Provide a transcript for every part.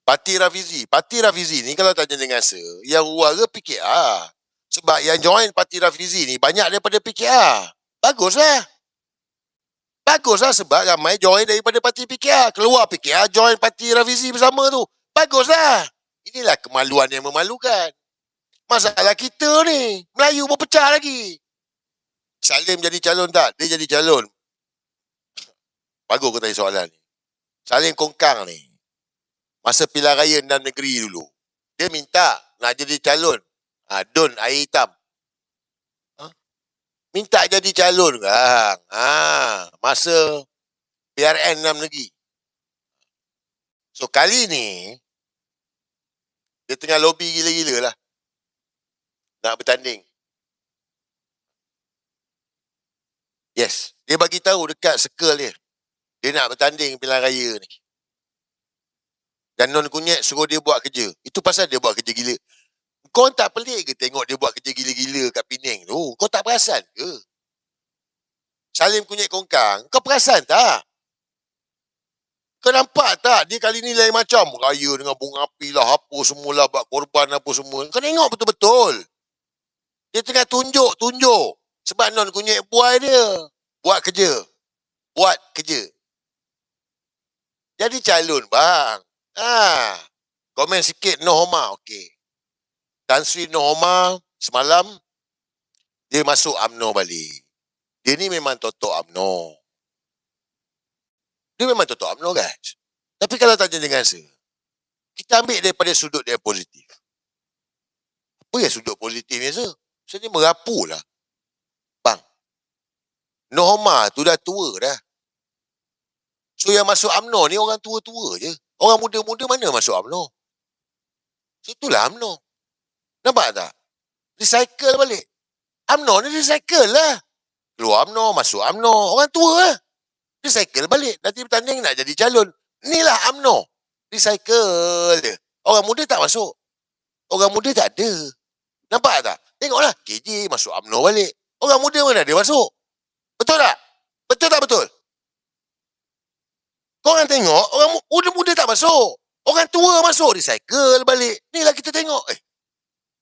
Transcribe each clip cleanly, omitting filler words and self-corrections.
Parti Rafizi ni kalau tanya dengan saya, yang warga PKR. Sebab yang join Parti Rafizi ni banyak daripada PKR. Baguslah. Baguslah sebab ramai join daripada Parti PKR. Keluar PKR, join Parti Rafizi bersama tu. Baguslah. Inilah kemaluan yang memalukan. Masalah kita ni, Melayu pun pecah lagi. Salim jadi calon tak? Dia jadi calon. Bagus aku tanya soalan ni. Salim Kongkang ni, masa pilihan raya dalam negeri dulu, dia minta nak jadi calon. Don air hitam. Minta jadi calon kan. Masa PRN dalam negeri. So kali ni, dia tengah lobby gila-gila lah. Nak bertanding. Yes. Dia bagi tahu dekat circle dia. Dia nak bertanding pilihan raya ni. Dan non kunyit suruh dia buat kerja. Itu pasal dia buat kerja gila. Kau tak pelik ke tengok dia buat kerja gila-gila kat Penang tu? Kau tak perasan ke? Salim Kunyit Kongkang, kau perasan tak? Kau nampak tak? Dia kali ni lain macam. Raya dengan bunga api lah, apa semualah, buat korban apa semua. Kau tengok betul-betul. Dia tengah tunjuk. Sebab non kunyit buai dia. Buat kerja. Jadi calon bang. Komen sikit Noh Omar. Okey. Tan Sri Noh Omar semalam dia masuk UMNO balik. Dia ni memang totok UMNO. Guys. Tapi kalau tanya dengan saya, kita ambil daripada sudut dia positif. Apa yang sudut positifnya saya? Saya ni merapu lah. Bang, Noh Omar tu dah tua dah. So yang masuk UMNO ni orang tua-tua je. Orang muda-muda mana masuk UMNO? Itulah UMNO. Nampak tak? Recycle balik. UMNO ni recycle lah. Keluar UMNO, masuk UMNO. Orang tua lah. Recycle balik. Nanti bertanding nak jadi calon. Inilah UMNO. Recycle dia. Orang muda tak masuk. Orang muda tak ada. Nampak tak? Tengoklah. KJ masuk UMNO balik. Orang muda mana dia masuk? Betul tak? Betul? Korang tengok, orang muda-muda tak masuk. Orang tua masuk, recycle balik. Inilah kita tengok.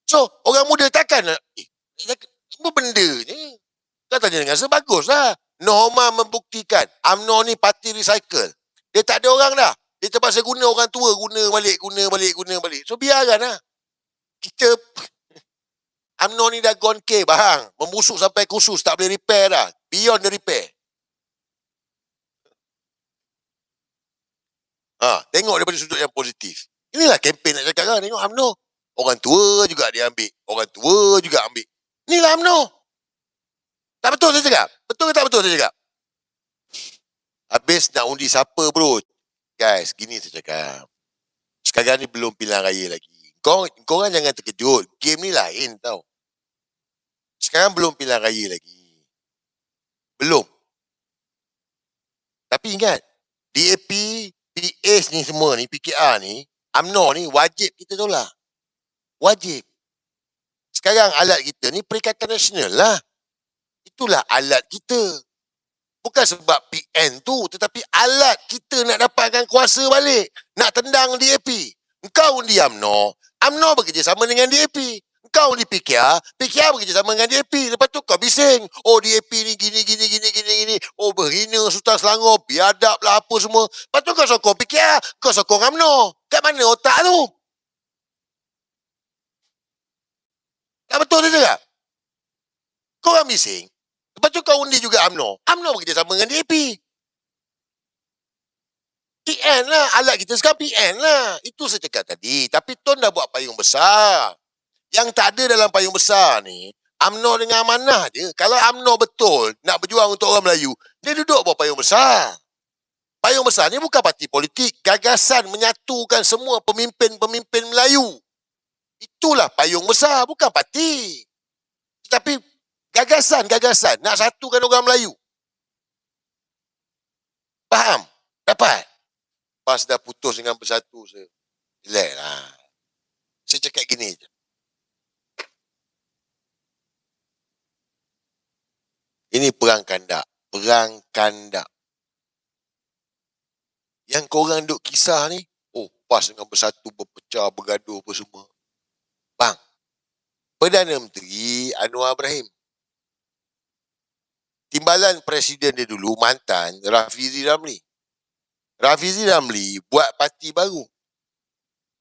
So, orang muda takkan, apa benda ni? Kau tanya dengan saya, baguslah. Noh Omar membuktikan, UMNO ni parti recycle. Dia tak ada orang dah. Dia terpaksa guna orang tua, guna balik. So, biarkan lah. Kita, UMNO ni dah gone cave, bang. Membusuk sampai khusus, tak boleh repair dah. Beyond the repair. Tengok daripada sudut yang positif. Inilah kempen nak cakap kan. Tengok UMNO. Orang tua juga dia ambil. Inilah UMNO. Tak betul saya cakap? Betul ke tak betul saya cakap? Habis nak undi siapa bro? Guys, gini saya cakap. Sekarang ni belum pilihan raya lagi. Korang jangan terkejut. Game ni lain tau. Sekarang belum pilihan raya lagi. Belum. Tapi ingat, DAP, PAS ni semua ni, PKR ni, UMNO ni wajib kita tolak. Wajib. Sekarang alat kita ni Perikatan Nasional lah. Itulah alat kita. Bukan sebab PN tu, tetapi alat kita nak dapatkan kuasa balik. Nak tendang DAP. Engkau undi UMNO bekerjasama dengan DAP. Engkau undi PKR bekerjasama dengan DAP. Lepas tu kau bising. Oh DAP ni gini. Oh berhina Sultan Selangor. Biadab lah apa semua. Lepas tu kau sokong PKR. Kau sokong UMNO. Kat mana otak tu? Tak betul dia cakap? Kau orang bising. Lepas tu kau undi juga UMNO bekerjasama dengan DAP. PN lah. Alat kita sekarang PN lah. Itu saya cakap tadi. Tapi Tun dah buat payung besar. Yang tak ada dalam payung besar ni, UMNO dengan amanah je. Kalau UMNO betul nak berjuang untuk orang Melayu, dia duduk buat payung besar. Payung besar ni bukan parti politik. Gagasan menyatukan semua pemimpin-pemimpin Melayu. Itulah payung besar. Bukan parti. Tetapi gagasan. Nak satukan orang Melayu. Faham? Dapat? Pas dah putus dengan bersatu, saya relax lah. Saya cakap gini je. Ini perang kandak. Yang korang duk kisah ni, Oh, PAS dengan Bersatu berpecah, bergaduh apa semua. Bang, Perdana Menteri Anwar Ibrahim, timbalan presiden dia dulu, mantan, Rafizi Ramli. Rafizi Ramli buat parti baru.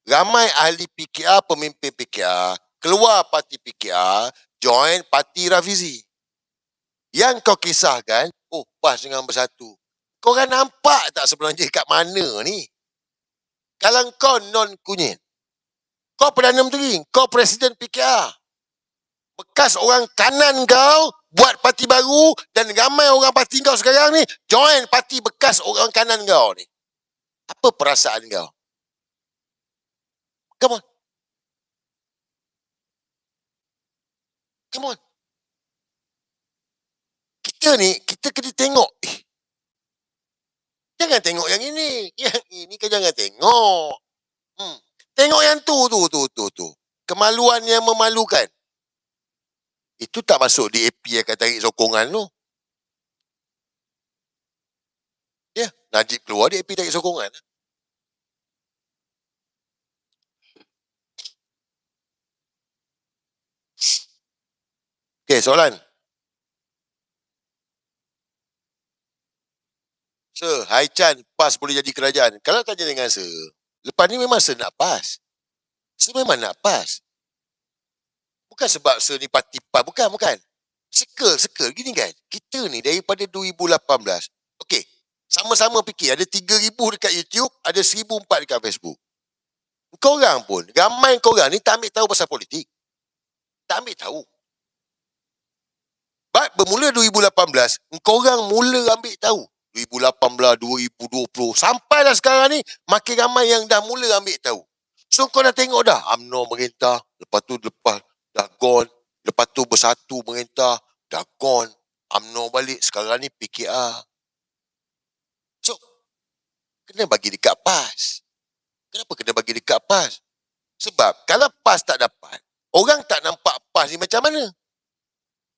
Ramai ahli PKR, pemimpin PKR, keluar parti PKR, join parti Rafizi. Yang kau kisahkan, oh, PAS dengan Bersatu. Korang nampak tak sebenarnya kat mana ni? Kalau kau non-kunyit, kau Perdana Menteri, kau Presiden PKR, bekas orang kanan kau buat parti baru dan ramai orang parti kau sekarang ni join parti bekas orang kanan kau ni. Apa perasaan kau? Come on. Come on. Kita ni, kita kena tengok. Jangan tengok yang ini. Yang ini kan jangan tengok. Tengok yang tu. Kemaluan yang memalukan. Itu tak masuk DAP akan tarik sokongan tu. Ya, Najib keluar, DAP tarik sokongan. Okey, soalan. Sir, Hai Chan, PAS boleh jadi kerajaan. Kalau tanya dengan Sir, lepas ni memang Sir nak PAS. Sir memang nak PAS. Bukan sebab Sir ni parti PAS. Bukan. Sekel. Gini kan. Kita ni daripada 2018. Okey. Sama-sama fikir. Ada 3,000 dekat YouTube. Ada 1,004 dekat Facebook. Korang pun. Ramai korang ni tak ambil tahu pasal politik. Tak ambil tahu. Bermula 2018. Korang mula ambil tahu. 2018, 2020. Sampailah sekarang ni. Makin ramai yang dah mula ambil tahu. So kau dah tengok dah. UMNO merintah. Lepas dah gone. Lepas tu Bersatu merintah. Dah gone. UMNO balik. Sekarang ni PKR. So, kena bagi dekat PAS. Kenapa kena bagi dekat PAS? Sebab kalau PAS tak dapat, orang tak nampak PAS ni macam mana?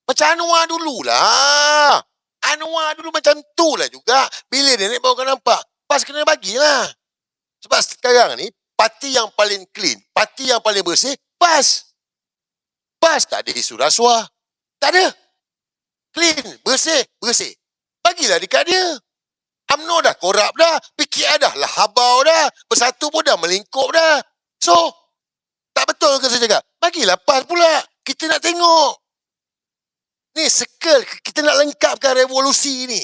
Macam Anwar dululah. Anwar dulu macam tu lah juga. Bila dia naik baru kau nampak. PAS kena bagilah. Sebab sekarang ni, parti yang paling clean, parti yang paling bersih, PAS. PAS tak ada isu rasuah. Tak ada. Clean, bersih. Bagilah dekat dia. UMNO dah korup dah. PKR dah habau dah. Bersatu pun dah melingkup dah. So, tak betul ke saya cakap? Bagilah PAS pula. Kita nak tengok. Ni circle. Kita nak lengkapkan revolusi ni.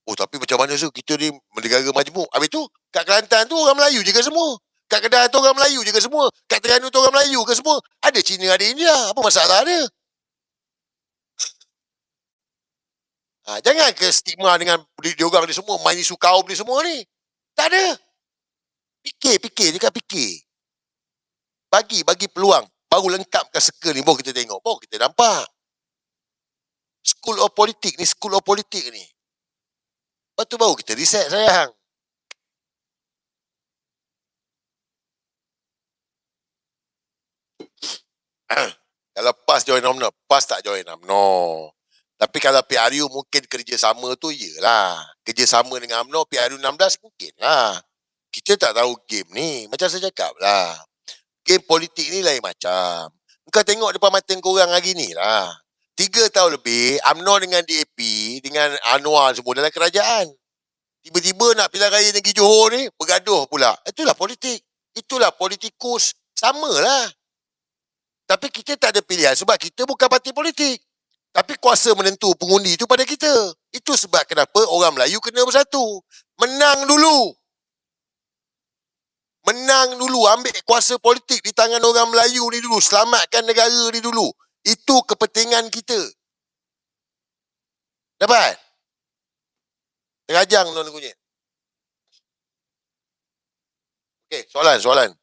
Oh, tapi macam mana tu? Kita ni negara majmuk. Habis tu, kat Kelantan tu orang Melayu je ke semua? Kat Kedah tu orang Melayu je ke semua? Kat Terengganu tu orang Melayu ke semua? Ada Cina, ada India. Apa masalah dia? Jangan ke stigma dengan diorang ni semua, main isu kaum ni semua ni. Tak ada. Fikir. Bagi peluang. Baru lengkapkan circle ni, baru kita tengok. Baru kita nampak. School of Politics ni. Lepas tu baru kita reset, sayang. Kalau PAS join UMNO, PAS tak join UMNO. Tapi kalau PRU mungkin kerjasama tu iyalah. Kerjasama dengan UMNO, PRU 16 mungkin lah. Kita tak tahu game ni. Macam saya cakap lah. Game politik ni lain macam. Kau tengok depan mata korang hari ni lah. 3 tahun lebih, UMNO dengan DAP, dengan Anwar semua dalam kerajaan. Tiba-tiba nak pilihan raya negeri Johor ni, bergaduh pula. Itulah politik. Itulah politikus. Samalah. Tapi kita tak ada pilihan sebab kita bukan parti politik. Tapi kuasa menentu pengundi itu pada kita. Itu sebab kenapa orang Melayu kena bersatu. Menang dulu. Ambil kuasa politik di tangan orang Melayu ni dulu. Selamatkan negara ni dulu. Itu kepentingan kita. Dapat? Terajang tuan kunyit. Okey, soalan.